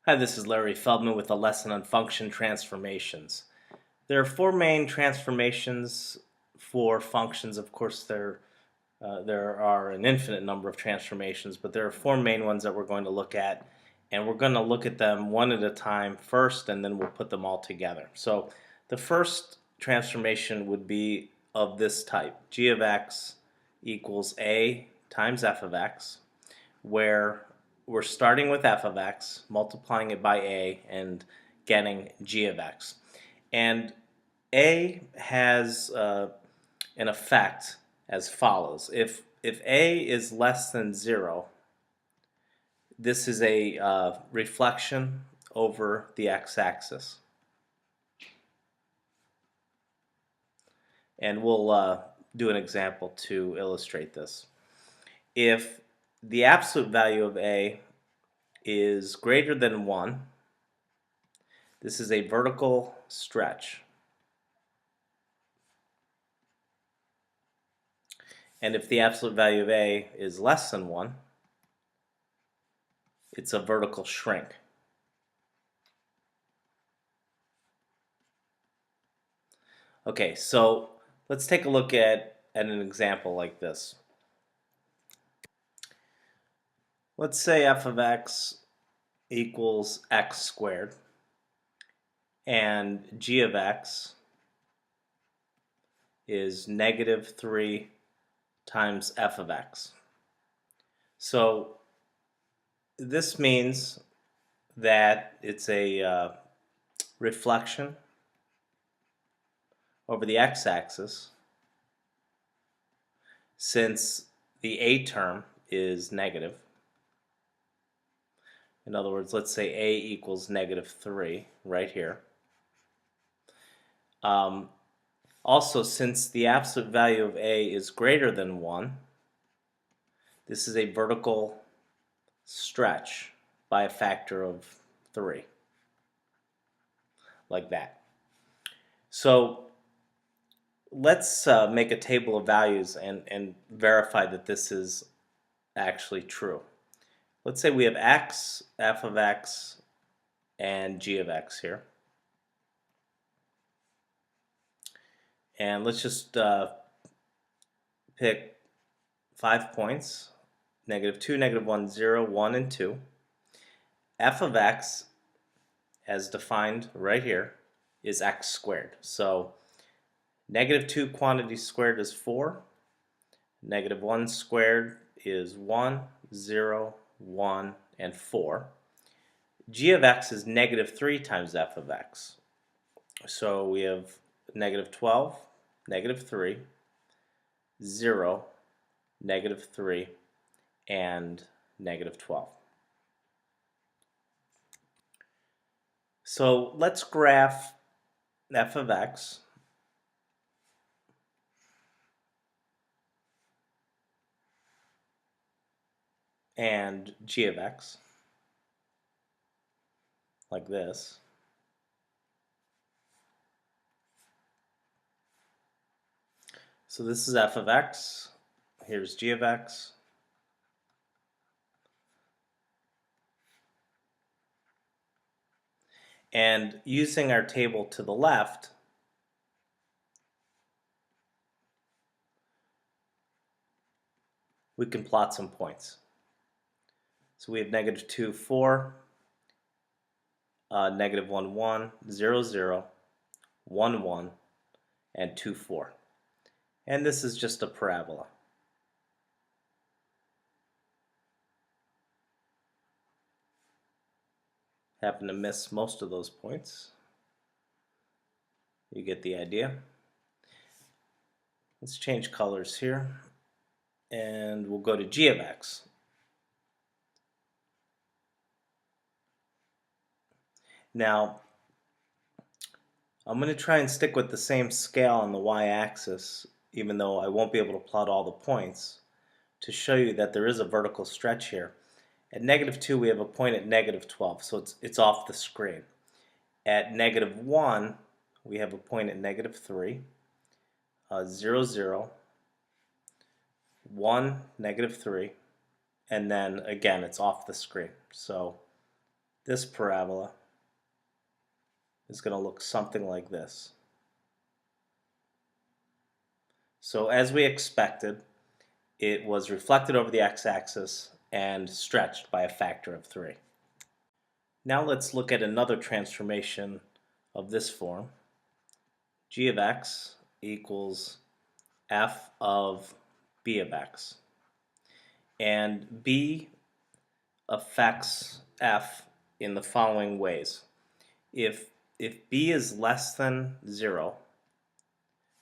Hi, this is Larry Feldman with a lesson on function transformations. There are four main transformations for functions. Of course, there are an infinite number of transformations, but there are four main ones that we're going to look at, and we're going to look at them one at a time first, and then we'll put them all together. So the first transformation would be of this type: g of x equals a times f of x, where we're starting with f of x, multiplying it by a, and getting g of x. And a has an effect as follows. If a is less than 0, this is a reflection over the x-axis. And we'll do an example to illustrate this. If the absolute value of a is greater than 1, this is a vertical stretch. And if the absolute value of a is less than 1, it's a vertical shrink. Okay, so let's take a look at an example like this. Let's say f of x equals x squared, and g of x is negative 3 times f of x. So this means that it's a reflection over the x-axis, since the a term is negative. In other words, let's say a equals negative 3 right here. Also, since the absolute value of a is greater than 1, this is a vertical stretch by a factor of 3, like that. So let's make a table of values and verify that this is actually true. Let's say we have x, f of x, and g of x here. And let's just pick 5 points: negative 2, negative 1, 0, 1, and 2. F of x, as defined right here, is x squared. So negative 2 quantity squared is 4. Negative 1 squared is 1, 0, 1, and 4. G of x is negative 3 times f of x. So we have negative 12, negative 3, 0, negative 3, and negative 12. So let's graph f of x and g of x like this. So this is f of x, here's g of x. And using our table to the left, we can plot some points. So we have negative 2, 4, negative 1, 1, 0, 0, 1, 1, and 2, 4. And this is just a parabola. Happen to miss most of those points. You get the idea. Let's change colors here, and we'll go to g of x. Now, I'm going to try and stick with the same scale on the y-axis, even though I won't be able to plot all the points, to show you that there is a vertical stretch here. At negative 2, we have a point at negative 12, so it's off the screen. At negative 1, we have a point at negative 3, 0, 0, 1, negative 3, and then again it's off the screen. So this parabola is going to look something like this. So as we expected, it was reflected over the x-axis and stretched by a factor of 3. Now let's look at another transformation of this form. G of x equals f of b of x. And b affects f in the following ways. If b is less than 0,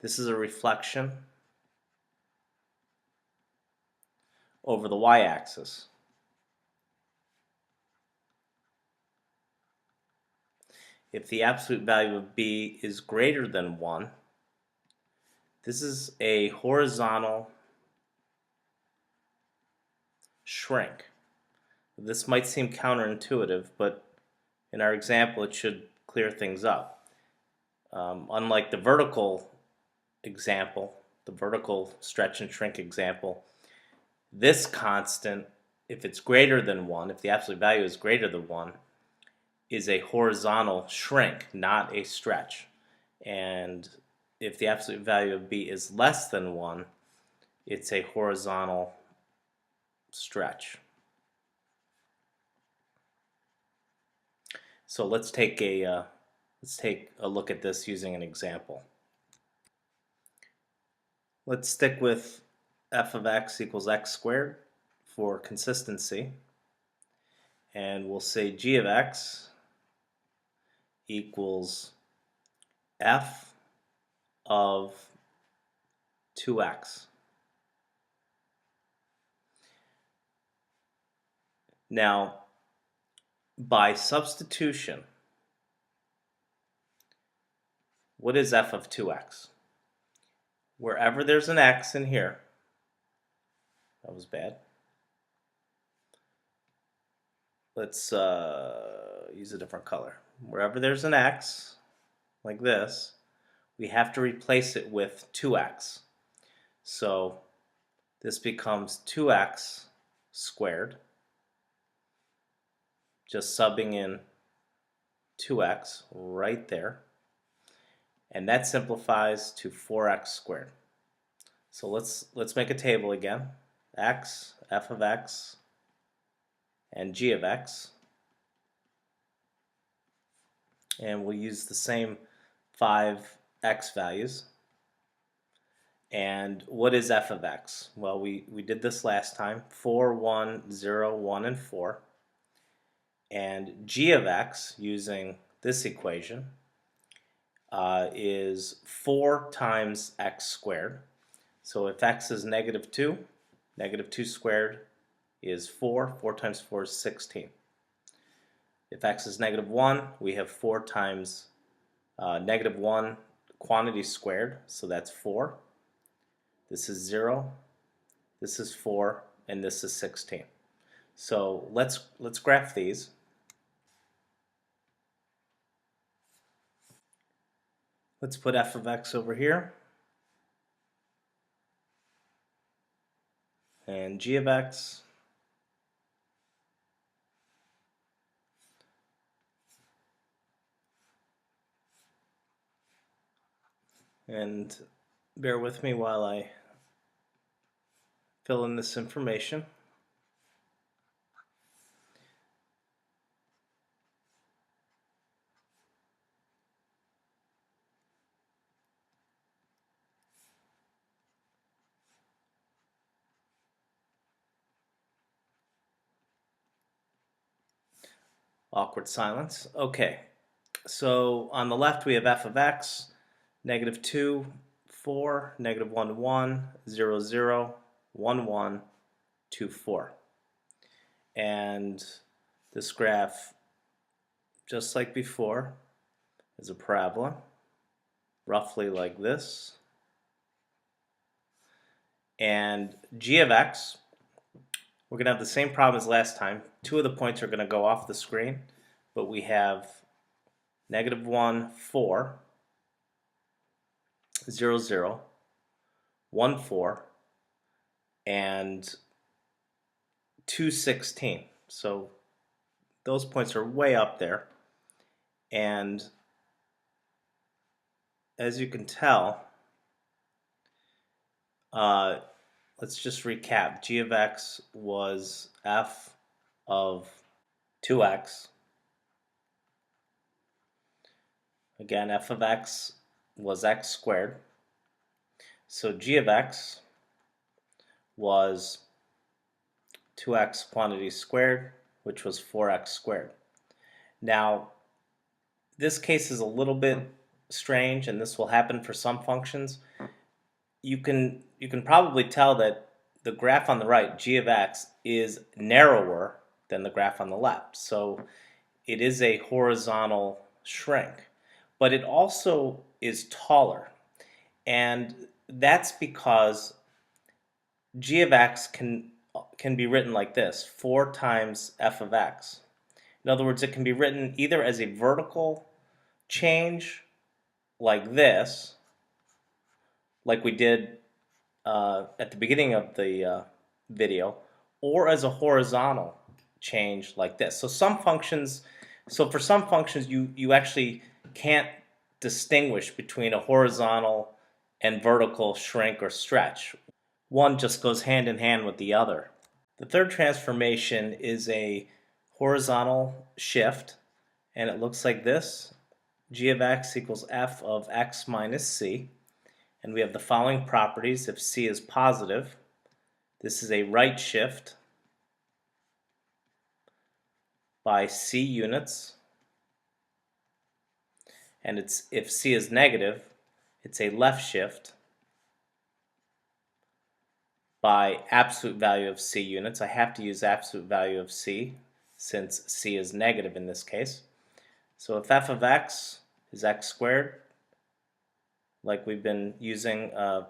this is a reflection over the y-axis. If the absolute value of b is greater than 1, this is a horizontal shrink. This might seem counterintuitive, but in our example it should clear things up. Unlike the vertical example, the vertical stretch and shrink example, this constant, if it's greater than 1, if the absolute value is greater than 1, is a horizontal shrink, not a stretch. And if the absolute value of b is less than 1, it's a horizontal stretch. So let's take a look at this using an example. Let's stick with f of x equals x squared for consistency, and we'll say g of x equals f of 2x. Now, by substitution, what is f of 2x? Wherever there's an x in here, that was bad. Let's use a different color. Wherever there's an x, like this, we have to replace it with 2x. So this becomes 2x squared, just subbing in 2x right there. And that simplifies to 4x squared. So let's make a table again. X, f of x, and g of x. And we'll use the same 5 x values. And what is f of x? Well, we did this last time. 4, 1, 0, 1, and 4. And g of x, using this equation, is 4 times x squared. So if x is negative 2 squared is 4. 4 times 4 is 16. If x is negative 1, we have 4 times negative 1 quantity squared, so that's 4. This is 0, this is 4, and this is 16. So let's graph these. Let's put f of x over here, and g of x, and bear with me while I fill in this information. Awkward silence. Okay, so on the left we have f of x, negative 2, 4, negative 1, 1, 0, 0, 1, 1, 2, 4. And this graph, just like before, is a parabola, roughly like this. And g of x, we're going to have the same problem as last time. 2 of the points are going to go off the screen, but we have negative 1, 4, 0, 0, 1, 4, and 2, 16. So those points are way up there. And as you can tell, let's just recap. G of x was f of 2x. Again, f of x was x squared. So g of x was 2x quantity squared, which was 4x squared. Now, this case is a little bit strange, and this will happen for some functions. You can probably tell that the graph on the right, g of x, is narrower than the graph on the left. So it is a horizontal shrink, but it also is taller. And that's because g of x can be written like this, 4 times f of x. In other words, it can be written either as a vertical change like this, like we did at the beginning of the video, or as a horizontal change like this. So for some functions you actually can't distinguish between a horizontal and vertical shrink or stretch. One just goes hand in hand with the other. The third transformation is a horizontal shift, and it looks like this. G of x equals f of x minus c. And we have the following properties. If c is positive, this is a right shift by c units. And if c is negative, it's a left shift by absolute value of c units. I have to use absolute value of c since c is negative in this case. So if f of x is x squared, like we've been using the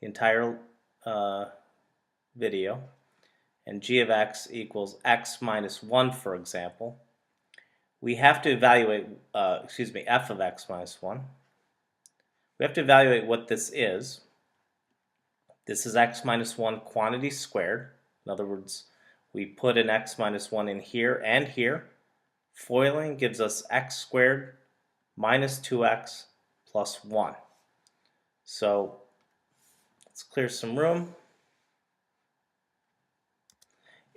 entire video, and g of x equals x minus 1, for example, we have to evaluate, f of x minus 1. We have to evaluate what this is. This is x minus 1 quantity squared. In other words, we put an x minus 1 in here and here. Foiling gives us x squared minus 2x plus 1. So let's clear some room.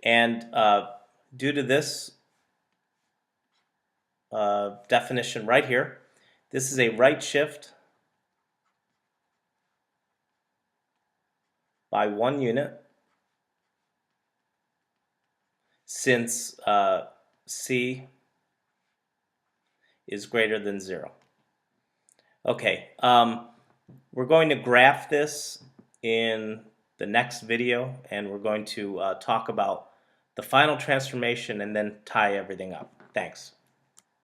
And due to this definition right here, this is a right shift by 1 unit since c is greater than 0. Okay, we're going to graph this in the next video, and we're going to talk about the final transformation and then tie everything up. Thanks.